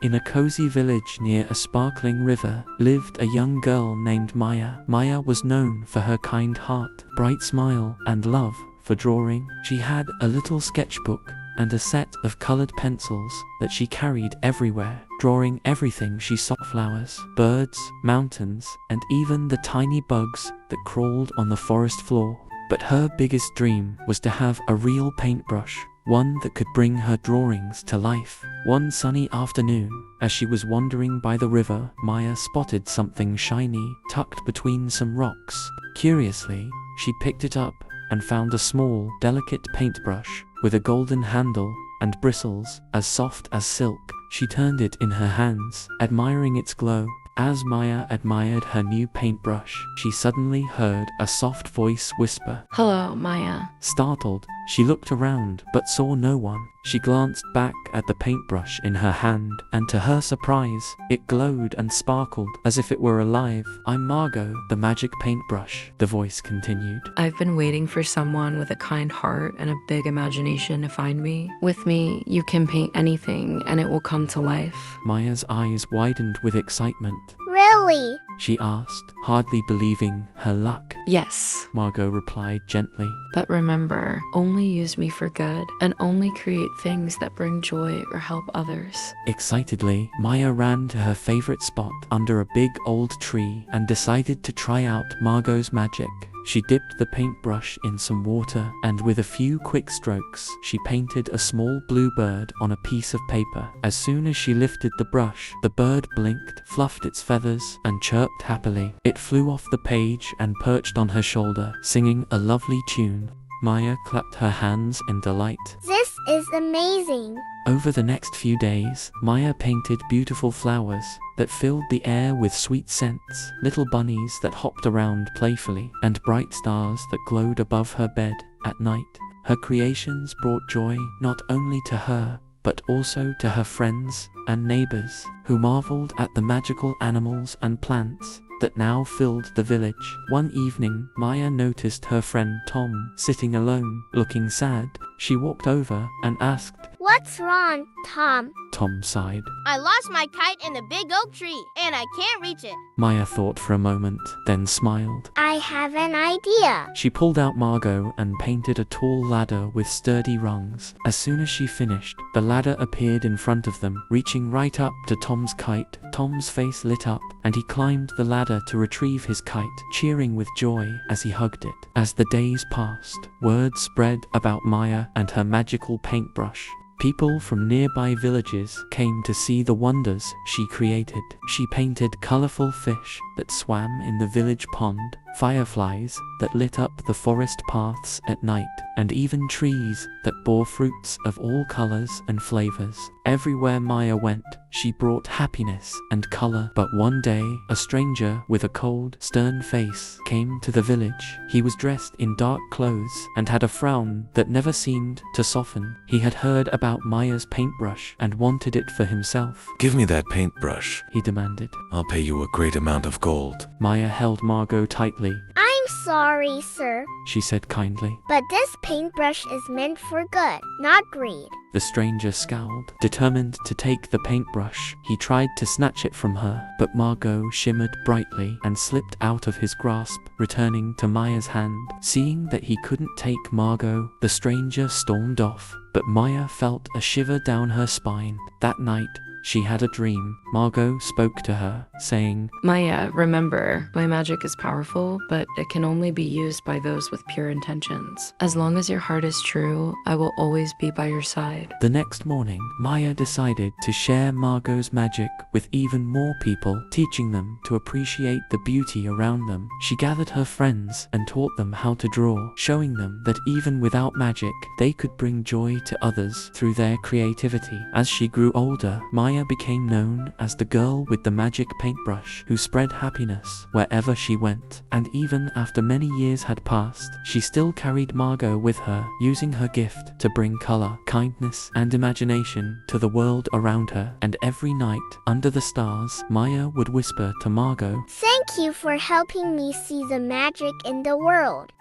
In a cozy village near a sparkling river lived a young girl named Maya. Maya was known for her kind heart, bright smile, and love for drawing. She had a little sketchbook and a set of colored pencils that she carried everywhere, drawing everything she saw: flowers, birds, mountains, and even the tiny bugs that crawled on the forest floor. But her biggest dream was to have a real paintbrush, one that could bring her drawings to life. One sunny afternoon, as she was wandering by the river, Maya spotted something shiny tucked between some rocks. Curiously, she picked it up and found a small, delicate paintbrush with a golden handle and bristles as soft as silk. She turned it in her hands, admiring its glow. As Maya admired her new paintbrush, she suddenly heard a soft voice whisper, "Hello, Maya." Startled, she looked around but saw no one. She glanced back at the paintbrush in her hand, and to her surprise, it glowed and sparkled as if it were alive. "I'm Margo, the magic paintbrush," the voice continued. "I've been waiting for someone with a kind heart and a big imagination to find me. With me, you can paint anything and it will come to life." Maya's eyes widened with excitement. Really? She asked, hardly believing her luck. "Yes, Margo replied gently. but remember, only use me for good and only create things that bring joy or help others." Excitedly, Maya ran to her favorite spot under a big old tree and decided to try out Margo's magic. She dipped the paintbrush in some water, and with a few quick strokes, she painted a small blue bird on a piece of paper. As soon as she lifted the brush, the bird blinked, fluffed its feathers, and chirped happily. It flew off the page and perched on her shoulder, singing a lovely tune. Maya clapped her hands in delight. This is amazing. Over the next few days, Maya painted beautiful flowers that filled the air with sweet scents, little bunnies that hopped around playfully, and bright stars that glowed above her bed at night. Her creations brought joy not only to her, but also to her friends and neighbors, who marveled at the magical animals and plants that now filled the village. One evening, Maya noticed her friend Tom sitting alone, looking sad. She walked over and asked, What's wrong, Tom? Tom sighed. I lost my kite in the big oak tree, and I can't reach it. Maya thought for a moment, then smiled. I have an idea. She pulled out Margo and painted a tall ladder with sturdy rungs. As soon as she finished, the ladder appeared in front of them, reaching right up to Tom's kite. Tom's face lit up, and he climbed the ladder to retrieve his kite, cheering with joy as he hugged it. As the days passed, word spread about Maya and her magical paintbrush. People from nearby villages came to see the wonders she created. She painted colorful fish that swam in the village pond, fireflies that lit up the forest paths at night, and even trees that bore fruits of all colors and flavors. Everywhere Maya went, she brought happiness and color. But one day, a stranger with a cold, stern face came to the village. He was dressed in dark clothes and had a frown that never seemed to soften. He had heard about Maya's paintbrush and wanted it for himself. "Give me that paintbrush," he demanded. "I'll pay you a great amount of gold." Maya held Margo tightly. I'm sorry, sir, She said kindly. but this paintbrush is meant for good, not greed. The stranger scowled, determined to take the paintbrush. He tried to snatch it from her, but Margo shimmered brightly and slipped out of his grasp, returning to Maya's hand. Seeing that he couldn't take Margo, the stranger stormed off, but Maya felt a shiver down her spine. That night, she had a dream. Margo spoke to her, saying, "Maya, remember, my magic is powerful, but it can only be used by those with pure intentions. As long as your heart is true, I will always be by your side." The next morning, Maya decided to share Margo's magic with even more people, teaching them to appreciate the beauty around them. She gathered her friends and taught them how to draw, showing them that even without magic, they could bring joy to others through their creativity. As she grew older, Maya became known as the girl with the magic paintbrush who spread happiness wherever she went. And even after many years had passed, she still carried Margo with her, using her gift to bring color, kindness, and imagination to the world around her. And every night, under the stars, Maya would whisper to Margo, Thank you for helping me see the magic in the world.